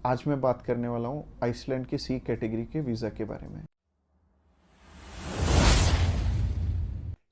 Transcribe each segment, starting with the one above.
आज मैं बात करने वाला हूँ आइसलैंड की सी कैटेगरी के वीज़ा के बारे में।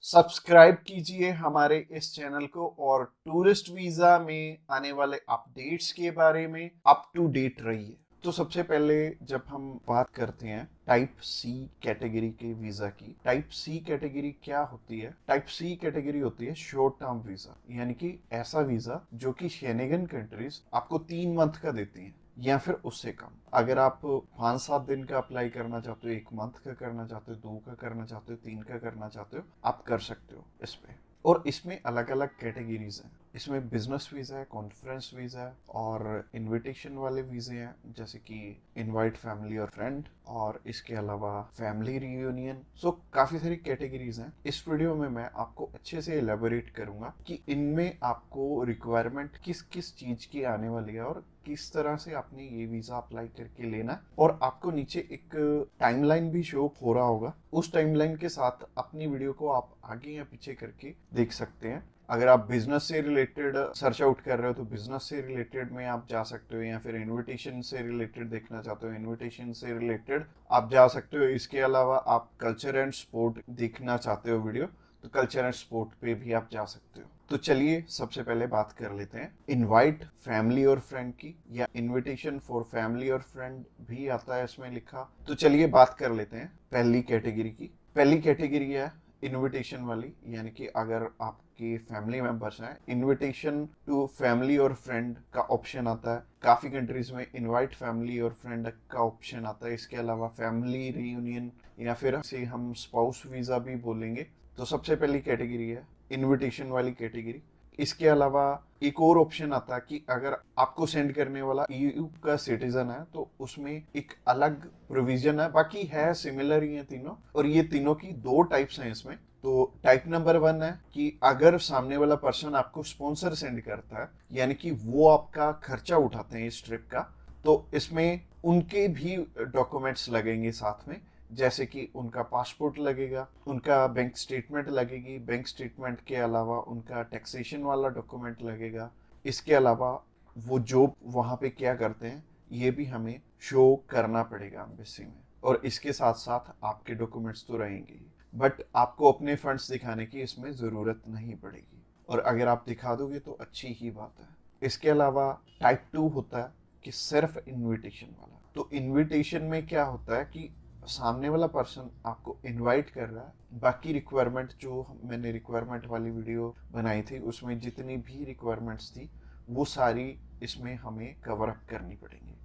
सब्सक्राइब कीजिए हमारे इस चैनल को और टूरिस्ट वीज़ा में आने वाले अपडेट्स के बारे में अप टू डेट रहिए। तो सबसे पहले जब हम बात करते हैं टाइप सी कैटेगरी के वीजा की, टाइप सी कैटेगरी क्या होती है? टाइप सी कैटेगरी होती है शॉर्ट टर्म वीजा, यानी कि ऐसा वीजा जो कि शेनेगन कंट्रीज आपको 3 मंथ का देती हैं या फिर उससे कम। अगर आप 5-7 दिन का अप्लाई करना चाहते हो, 1 मंथ का करना चाहते हो, 2 का करना चाहते हो, 3 का करना चाहते हो, आप कर सकते हो इस पे। और इसमें अलग अलग कैटेगरीज हैं। इसमें बिजनेस वीजा है, कॉन्फ्रेंस वीजा है और इनविटेशन वाले वीजे हैं, जैसे कि इनवाइट फैमिली और फ्रेंड, और इसके अलावा फैमिली रियूनियन। सो काफी सारी कैटेगरीज हैं। इस वीडियो में मैं आपको अच्छे से एलेबोरेट करूंगा कि इनमें आपको रिक्वायरमेंट किस किस चीज की आने वाली है और किस तरह से आपने ये वीजा अप्लाई करके लेना है। और आपको नीचे एक टाइमलाइन भी शो हो रहा होगा, उस टाइमलाइन के साथ अपनी वीडियो को आप आगे या पीछे करके देख सकते हैं। अगर आप बिजनेस से रिलेटेड सर्च आउट कर रहे हो तो बिजनेस से रिलेटेड में आप जा सकते हो, या फिर इनविटेशन से रिलेटेड देखना चाहते हो इनविटेशन से रिलेटेड आप जा सकते हो। इसके अलावा आप कल्चर एंड स्पोर्ट देखना चाहते हो वीडियो, तो कल्चर एंड स्पोर्ट पे भी आप जा सकते हो। तो चलिए सबसे पहले बात कर लेते हैं इनवाइट फैमिली और फ्रेंड की, या इनविटेशन फॉर फैमिली और फ्रेंड भी आता है इसमें लिखा। तो चलिए बात कर लेते हैं पहली कैटेगरी की। पहली कैटेगरी है इनविटेशन वाली, यानी कि अगर आपके फैमिली मेंबर्स हैं, इनविटेशन टू फैमिली और फ्रेंड का ऑप्शन आता है। काफी कंट्रीज में इनवाइट फैमिली और फ्रेंड का ऑप्शन आता है। इसके अलावा फैमिली रियूनियन, या फिर इसे हम स्पाउस वीजा भी बोलेंगे। तो सबसे पहली कैटेगरी है इनविटेशन वाली कैटेगरी। इसके अलावा एक और ऑप्शन आता है कि अगर आपको सेंड करने वाला ईयू का सिटीजन है तो उसमें एक अलग प्रोविजन है, बाकी है सिमिलर ही है तीनों। और ये तीनों की 2 टाइप्स हैं इसमें। तो टाइप नंबर 1 है कि अगर सामने वाला पर्सन आपको स्पॉन्सर सेंड करता है, यानी कि वो आपका खर्चा उठाते हैं इस ट्रिप का, तो इसमें उनके भी डॉक्यूमेंट्स लगेंगे साथ में, जैसे कि उनका पासपोर्ट लगेगा, उनका बैंक स्टेटमेंट लगेगी, बैंक स्टेटमेंट के अलावा उनका टैक्सेशन वाला डॉक्यूमेंट लगेगा। इसके अलावा वो जॉब वहाँ पे क्या करते हैं ये भी हमें शो करना पड़ेगा एम्बेसी में। और इसके साथ साथ आपके डॉक्यूमेंट्स तो रहेंगे ही, बट आपको अपने फंड्स दिखाने की इसमें ज़रूरत नहीं पड़ेगी, और अगर आप दिखा दोगे तो अच्छी ही बात है। इसके अलावा टाइप 2 होता है कि सिर्फ इनविटेशन वाला। तो इनविटेशन में क्या होता है कि सामने वाला पर्सन आपको इनवाइट कर रहा है, बाकी रिक्वायरमेंट जो मैंने रिक्वायरमेंट वाली वीडियो बनाई थी उसमें जितनी भी रिक्वायरमेंट्स थी वो सारी इसमें हमें कवर अप करनी पड़ेंगी।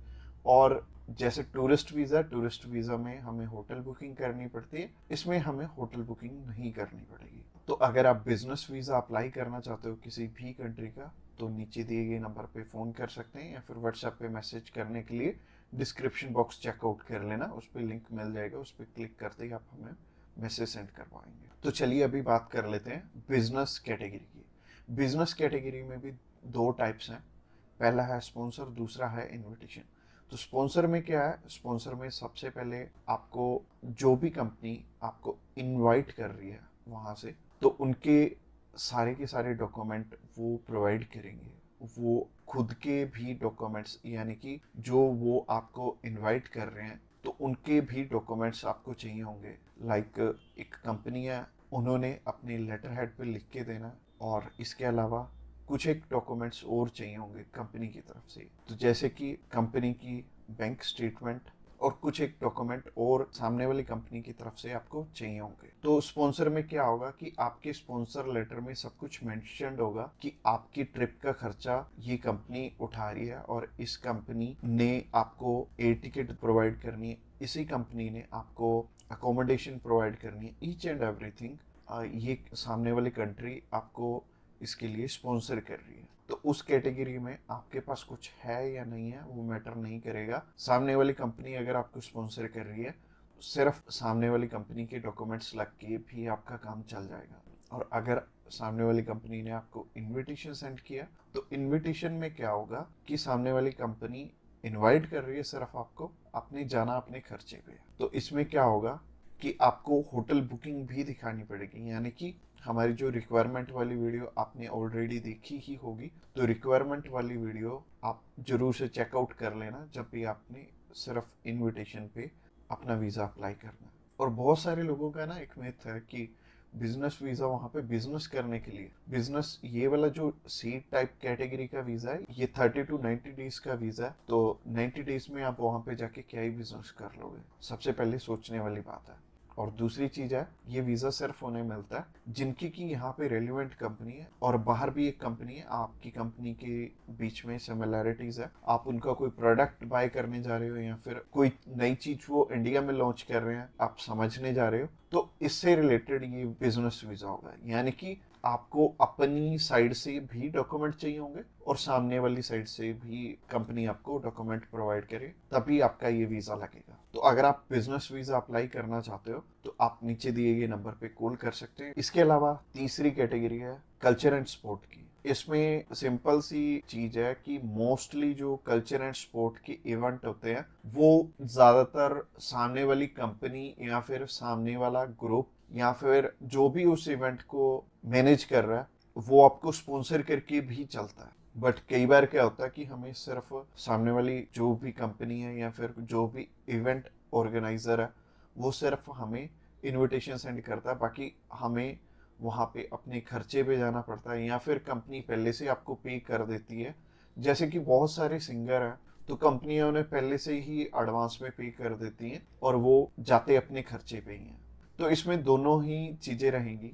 और जैसे टूरिस्ट वीज़ा में हमें होटल बुकिंग करनी पड़ती है, इसमें हमें होटल बुकिंग नहीं करनी पड़ेगी। तो अगर आप बिजनेस वीज़ा अप्लाई करना चाहते हो किसी भी कंट्री का, तो नीचे दिए गए नंबर पे फ़ोन कर सकते हैं, या फिर व्हाट्सएप पे मैसेज करने के लिए डिस्क्रिप्शन बॉक्स चेकआउट कर लेना, उस पर लिंक मिल जाएगा, उस पर क्लिक करते ही आप हमें मैसेज सेंड कर पाएंगे। तो चलिए अभी बात कर लेते हैं बिजनेस कैटेगरी की। बिजनेस कैटेगरी में भी 2 टाइप्स हैं, पहला है स्पॉन्सर, दूसरा है इनविटेशन। तो स्पॉन्सर में क्या है? स्पॉन्सर में सबसे पहले आपको जो भी कंपनी आपको इनवाइट कर रही है वहाँ से, तो उनके सारे के सारे डॉक्यूमेंट वो प्रोवाइड करेंगे। वो खुद के भी डॉक्यूमेंट्स, यानी कि जो वो आपको इनवाइट कर रहे हैं तो उनके भी डॉक्यूमेंट्स आपको चाहिए होंगे। लाइक एक कंपनी है, उन्होंने अपने लेटर हेड पे लिख के देना, और इसके अलावा कुछ एक डॉक्यूमेंट्स और चाहिए होंगे कंपनी की तरफ से। तो जैसे कि कंपनी की बैंक स्टेटमेंट और कुछ एक डॉक्यूमेंट और सामने वाली कंपनी की तरफ से आपको चाहिए होंगे। तो स्पॉन्सर में क्या होगा कि आपके स्पॉन्सर लेटर में सब कुछ मेंशन्ड होगा कि आपकी ट्रिप का खर्चा ये कंपनी उठा रही है, और इस कंपनी ने आपको एयर टिकट प्रोवाइड करनी है, इसी कंपनी ने आपको अकोमोडेशन प्रोवाइड करनी है, ईच एंड एवरीथिंग ये सामने वाली कंट्री आपको इसके लिए स्पॉन्सर कर रही है। तो उस कैटेगरी में आपके पास कुछ है या नहीं है वो मैटर नहीं करेगा। सामने वाली कंपनी अगर आपको स्पॉन्सर कर रही है, सिर्फ सामने वाली कंपनी के डॉक्यूमेंट्स लग के भी आपका काम चल जाएगा। और अगर सामने वाली कंपनी ने आपको इनविटेशन सेंड किया, तो इनविटेशन में क्या होगा कि सामने वाली कंपनी इनवाइट कर रही है सिर्फ आपको, आपने जाना अपने खर्चे पे। तो इसमें क्या होगा कि आपको होटल बुकिंग भी दिखानी पड़ेगी, यानी कि हमारी जो रिक्वायरमेंट वाली वीडियो आपने ऑलरेडी देखी ही होगी, तो रिक्वायरमेंट वाली वीडियो आप जरूर से चेकआउट कर लेना जब भी आपने सिर्फ इनविटेशन पे अपना वीज़ा अप्लाई करना है। और बहुत सारे लोगों का ना एक मिथ है कि बिजनेस वीज़ा वहाँ पे बिजनेस करने के लिए, बिजनेस ये वाला जो सी टाइप कैटेगरी का वीज़ा है ये 30 to 90 डेज का वीज़ा है, तो 90 डेज में आप वहाँ पे जाके क्या ही बिजनेस कर लोगे, सबसे पहले सोचने वाली बात है। और दूसरी चीज है, ये वीजा सिर्फ उन्हें मिलता है जिनकी की यहाँ पे रेलिवेंट कंपनी है और बाहर भी एक कंपनी है, आपकी कंपनी के बीच में सिमिलैरिटीज है, आप उनका कोई प्रोडक्ट बाय करने जा रहे हो या फिर कोई नई चीज वो इंडिया में लॉन्च कर रहे हैं आप समझने जा रहे हो, तो इससे रिलेटेड ये बिजनेस वीजा होगा। यानी कि आपको अपनी साइड से भी डॉक्यूमेंट चाहिए होंगे और सामने वाली साइड से भी कंपनी आपको डॉक्यूमेंट प्रोवाइड करे, तभी आपका ये वीजा लगेगा। तो अगर आप बिजनेस वीजा अप्लाई करना चाहते हो तो आप नीचे दिए गए नंबर पे कॉल कर सकते हैं। इसके अलावा तीसरी कैटेगरी है कल्चर एंड स्पोर्ट की। इसमें सिंपल सी चीज है कि मोस्टली जो कल्चर एंड स्पोर्ट के इवेंट होते हैं वो ज्यादातर सामने वाली कंपनी या फिर सामने वाला ग्रुप या फिर जो भी उस इवेंट को मैनेज कर रहा है वो आपको स्पॉन्सर करके भी चलता है। बट कई बार क्या होता है कि हमें सिर्फ सामने वाली जो भी कंपनी है या फिर जो भी इवेंट ऑर्गेनाइजर है वो सिर्फ हमें इनविटेशन सेंड करता है, बाकी हमें वहाँ पे अपने खर्चे पे जाना पड़ता है या फिर कंपनी पहले से आपको पे कर देती है। जैसे कि बहुत सारे सिंगर हैं तो कंपनियां उन्हें पहले से ही एडवांस में पे कर देती हैं और वो जाते अपने खर्चे पे ही हैं। तो इसमें दोनों ही चीज़ें रहेंगी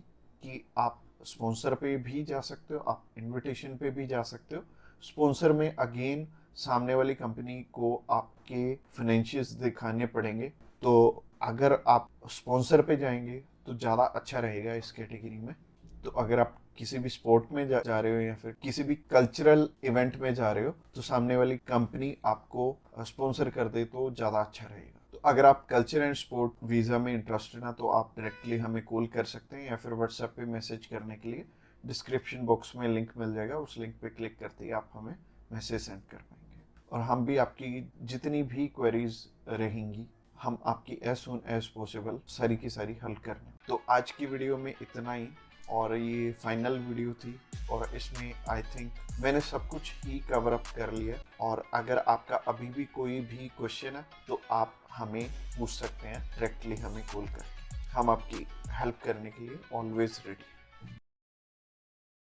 कि आप स्पॉन्सर पे भी जा सकते हो, आप इनविटेशन पे भी जा सकते हो। स्पॉन्सर में अगेन सामने वाली कंपनी को आपके फाइनेंशियल्स दिखाने पड़ेंगे, तो अगर आप स्पॉन्सर पे जाएंगे तो ज़्यादा अच्छा रहेगा इस कैटेगरी में। तो अगर आप किसी भी स्पोर्ट में जा रहे हो या फिर किसी भी कल्चरल इवेंट में जा रहे हो तो सामने वाली कंपनी आपको स्पॉन्सर कर दे तो ज़्यादा अच्छा रहेगा। तो अगर आप कल्चर एंड स्पोर्ट वीज़ा में इंटरेस्टेड हैं तो आप डायरेक्टली हमें कॉल कर सकते हैं या फिर व्हाट्सएप पे मैसेज करने के लिए डिस्क्रिप्शन बॉक्स में लिंक मिल जाएगा, उस लिंक पे क्लिक करते ही आप हमें मैसेज सेंड कर पाएंगे और हम भी आपकी जितनी भी क्वेरीज रहेंगी हम आपकी एज सुन एज पॉसिबल सारी की सारी हल करने। तो आज की वीडियो में इतना ही और ये फाइनल वीडियो थी और इसमें आई थिंक मैंने सब कुछ ही कवर अप कर लिया। और अगर आपका अभी भी कोई भी क्वेश्चन है तो आप हमें पूछ सकते हैं डायरेक्टली हमें कॉल करके, हम आपकी हेल्प करने के लिए ऑलवेज रेडी।